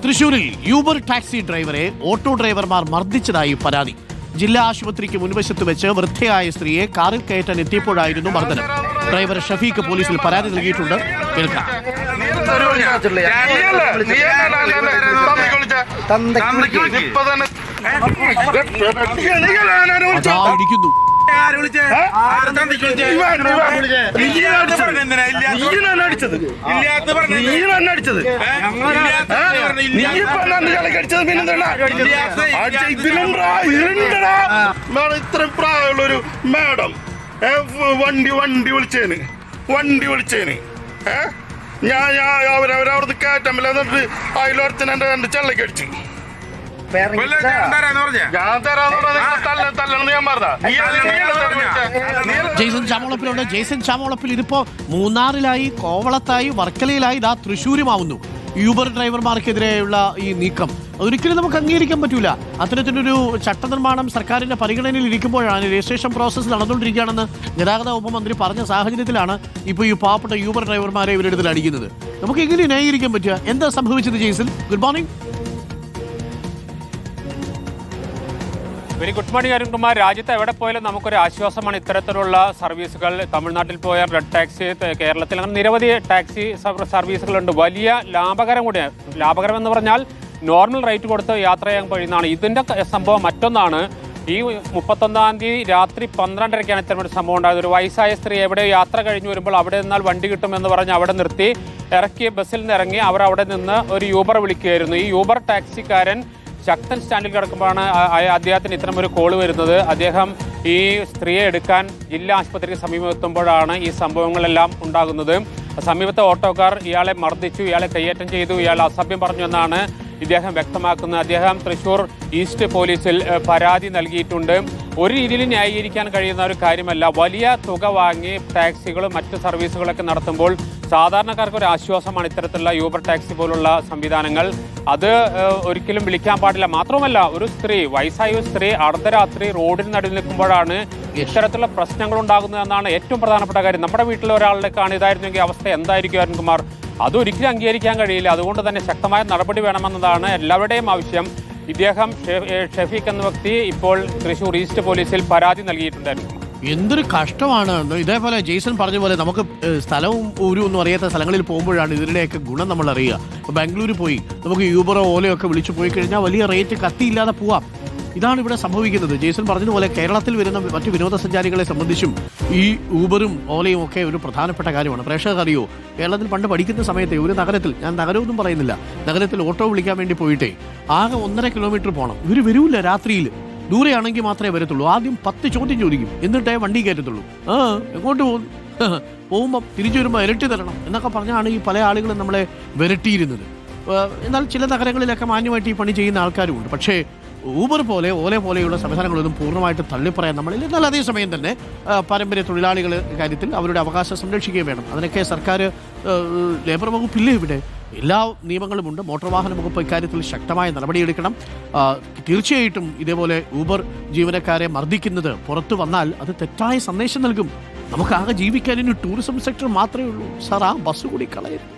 തൃശൂരിൽ Uber taxi ഡ്രൈവറെ auto ഡ്രൈവർമാർ മർദ്ദിച്ചതായി പരാതി. ജില്ലാ ആശുപത്രിക്ക് മുൻവശത്ത് വെച്ച് വൃദ്ധയായ സ്ത്രീയെ കാറിൽ കയറ്റാൻ എത്തിയപ്പോഴായിരുന്നു മർദ്ദനം. ഡ്രൈവർ ഷഫീഖ് പോലീസിൽ പരാതി നൽകിയിട്ടുണ്ട്. കേൾക്കാം. ഇടിക്കുന്നു. ഇത്രയും പ്രായമുള്ളൊരു മാഡം വണ്ടി വിളിച്ചേന് ഞാൻ അവരവിടുന്ന് കയറ്റാൻ പറ്റില്ല. എന്നിട്ട് അതിലൊരുത്തൻ എന്റെ ചെള്ളക്ക് അടിച്ചു. ജെയ്സൺ ചാമോളപ്പിലുണ്ട്. ജെയ്സൺ ചാമോളപ്പിൽ ഇതിപ്പോ മൂന്നാറിലായി, കോവളത്തായി, വർക്കലയിലായി, ഇതാ തൃശ്ശൂരുമാവുന്നു. യൂബർ ഡ്രൈവർമാർക്കെതിരെയുള്ള ഈ നീക്കം അതൊരിക്കലും നമുക്ക് അംഗീകരിക്കാൻ പറ്റൂല. അത്തരത്തിലൊരു ചട്ടനിർമ്മാണം സർക്കാരിന്റെ പരിഗണനയിൽ ഇരിക്കുമ്പോഴാണ്, രജിസ്ട്രേഷൻ പ്രോസസ്സ് നടന്നുകൊണ്ടിരിക്കുകയാണെന്ന് ഗതാഗത ഉപമന്ത്രി പറഞ്ഞ സാഹചര്യത്തിലാണ് ഇപ്പോൾ ഈ പാവപ്പെട്ട യൂബർ ഡ്രൈവർമാരെ ഇവരുടെ അടിക്കുന്നത്. നമുക്ക് എങ്ങനെ ന്യായീകരിക്കാൻ പറ്റുക? എന്താ സംഭവിച്ചത് Jason? Good morning. Very good morning Arunkumar. രാജ്യത്ത് എവിടെ പോയാലും നമുക്കൊരു ആശ്വാസമാണ് ഇത്തരത്തിലുള്ള സർവീസുകൾ. തമിഴ്നാട്ടിൽ പോയ റെഡ് ടാക്സി, കേരളത്തിൽ അങ്ങനെ നിരവധി ടാക്സി സർവീസുകളുണ്ട്. വലിയ ലാഭകരം കൂടിയാണ്. ലാഭകരം എന്ന് പറഞ്ഞാൽ നോർമൽ റേറ്റ് കൊടുത്ത് യാത്ര ചെയ്യാൻ കഴിയുന്നതാണ്. ഇതിൻ്റെ സംഭവം മറ്റൊന്നാണ്. ഈ 31-ാം തീയതി രാത്രി 12:30-ക്കാണ് ഇത്തരമൊരു സംഭവം ഉണ്ടായത്. ഒരു വയസ്സായ സ്ത്രീ എവിടെ യാത്ര കഴിഞ്ഞ് വരുമ്പോൾ അവിടെ നിന്നാൽ വണ്ടി കിട്ടുമെന്ന് പറഞ്ഞ് അവിടെ നിർത്തി ഇറക്കി, ബസ്സിൽ നിന്ന് ഇറങ്ങി അവർ അവിടെ നിന്ന് ഒരു യൂബർ വിളിക്കുകയായിരുന്നു. ഈ യൂബർ ടാക്സിക്കാരൻ ശക്തൻ സ്റ്റാൻഡിൽ കിടക്കുമ്പോഴാണ് അദ്ദേഹത്തിന് ഇത്തരമൊരു കോള് വരുന്നത്. അദ്ദേഹം ഈ സ്ത്രീയെ എടുക്കാൻ ജില്ലാ ആശുപത്രിക്ക് സമീപം എത്തുമ്പോഴാണ് ഈ സംഭവങ്ങളെല്ലാം ഉണ്ടാകുന്നത്. സമീപത്തെ ഓട്ടോക്കാർ ഇയാളെ മർദ്ദിച്ചു, ഇയാളെ കയ്യേറ്റം ചെയ്തു, ഇയാൾ അസഭ്യം പറഞ്ഞു എന്നാണ് ഇദ്ദേഹം വ്യക്തമാക്കുന്നത്. അദ്ദേഹം തൃശ്ശൂർ ഈസ്റ്റ് പോലീസിൽ പരാതി നൽകിയിട്ടുണ്ട്. ഒരു രീതിയിൽ ന്യായീകരിക്കാൻ കഴിയുന്ന ഒരു കാര്യമല്ല. വലിയ തുക വാങ്ങി ടാക്സികളും മറ്റ് സർവീസുകളൊക്കെ നടത്തുമ്പോൾ സാധാരണക്കാർക്ക് ഒരു ആശ്വാസമാണ് ഇത്തരത്തിലുള്ള യൂബർ ടാക്സി പോലുള്ള സംവിധാനങ്ങൾ. അത് ഒരിക്കലും വിളിക്കാൻ പാടില്ല. മാത്രമല്ല, ഒരു സ്ത്രീ, വയസ്സായ ഒരു സ്ത്രീ അർദ്ധരാത്രി റോഡിന് നടുവിൽ നിൽക്കുമ്പോഴാണ് ഇത്തരത്തിലുള്ള പ്രശ്നങ്ങൾ ഉണ്ടാകുന്നത് എന്നാണ് ഏറ്റവും പ്രധാനപ്പെട്ട കാര്യം. നമ്മുടെ വീട്ടിലെ ഒരാളുടെക്കാണ് ഇതായിരുന്നെങ്കിൽ അവസ്ഥ എന്തായിരിക്കും അരുൺകുമാർ? അതൊരിക്കലും അംഗീകരിക്കാൻ കഴിയില്ല. അതുകൊണ്ട് തന്നെ ശക്തമായ നടപടി വേണമെന്നതാണ് എല്ലാവരുടെയും ആവശ്യം. ഇദ്ദേഹം ഷഫീഖ് എന്ന വ്യക്തി ഇപ്പോൾ തൃശ്ശൂർ ഈസ്റ്റ് പോലീസിൽ പരാതി നൽകിയിട്ടുണ്ടായിരുന്നു. എന്തൊരു കഷ്ടമാണ്. ഇതേപോലെ ജെയ്സൺ പറഞ്ഞ പോലെ നമുക്ക് സ്ഥലവും ഊരും ഒന്നും അറിയാത്ത സ്ഥലങ്ങളിൽ പോകുമ്പോഴാണ് ഇതിൻ്റെയൊക്കെ ഗുണം നമ്മൾ അറിയുക. ഇപ്പോൾ ബാംഗ്ലൂർ പോയി നമുക്ക് യൂബറോ ഓലയോ ഒക്കെ വിളിച്ചു പോയി കഴിഞ്ഞാൽ വലിയ റേറ്റ് കത്തിയില്ലാതെ പോവാം. ഇതാണ് ഇവിടെ സംഭവിക്കുന്നത്. ജെയ്സൺ പറഞ്ഞതുപോലെ കേരളത്തിൽ വരുന്ന മറ്റ് വിനോദസഞ്ചാരികളെ സംബന്ധിച്ചും ഈ ഊബറും ഓലയും ഒക്കെ ഒരു പ്രധാനപ്പെട്ട കാര്യമാണ്. പ്രേക്ഷകർ അറിയോ, കേരളത്തിൽ പണ്ട് പഠിക്കുന്ന സമയത്തെ ഒരു നഗരത്തിൽ, ഞാൻ നഗരമൊന്നും പറയുന്നില്ല, നഗരത്തിൽ ഓട്ടോ വിളിക്കാൻ വേണ്ടി പോയിട്ടേ ആകെ 1.5 കിലോമീറ്റർ പോകണം. ഇവർ വരൂല്ല രാത്രിയിൽ. ദൂരെയാണെങ്കിൽ മാത്രമേ വരത്തുള്ളൂ. ആദ്യം 10 ചോദ്യം ചോദിക്കും, എന്നിട്ടേ വണ്ടി കയറ്റത്തുള്ളൂ. എങ്ങോട്ട് പോകുന്നു, പോകുമ്പം തിരിച്ചു വരുമ്പോൾ ഇരട്ടി തരണം എന്നൊക്കെ പറഞ്ഞാണ് ഈ പല ആളുകളും നമ്മളെ വിരട്ടിയിരുന്നത്. എന്നാൽ ചില നഗരങ്ങളിലൊക്കെ മാന്യമായിട്ട് ഈ പണി ചെയ്യുന്ന ആൾക്കാരുമുണ്ട്. പക്ഷേ ഊബർ പോലെ, ഓല പോലെയുള്ള സംവിധാനങ്ങളൊന്നും പൂർണ്ണമായിട്ട് തള്ളിപ്പറയാൻ നമ്മളിൽ. എന്നാൽ അതേസമയം തന്നെ പാരമ്പര്യ തൊഴിലാളികളുടെ കാര്യത്തിൽ അവരുടെ അവകാശം സംരക്ഷിക്കുകയും വേണം. അതിനൊക്കെ സർക്കാർ, ലേബർ വകുപ്പില്ലേ ഇവിടെ, എല്ലാ നിയമങ്ങളുമുണ്ട്. മോട്ടോർ വാഹന വകുപ്പ് ഇക്കാര്യത്തിൽ ശക്തമായ നടപടിയെടുക്കണം. തീർച്ചയായിട്ടും ഇതേപോലെ ഊബർ ജീവനക്കാരെ മർദ്ദിക്കുന്നത് പുറത്തു വന്നാൽ അത് തെറ്റായ സന്ദേശം നൽകും. നമുക്കാകെ ജീവിക്കാൻ ഇനി ടൂറിസം സെക്ടർ മാത്രമേ ഉള്ളൂ സാർ. ആ ബസ് കൂടി കളയരുത്.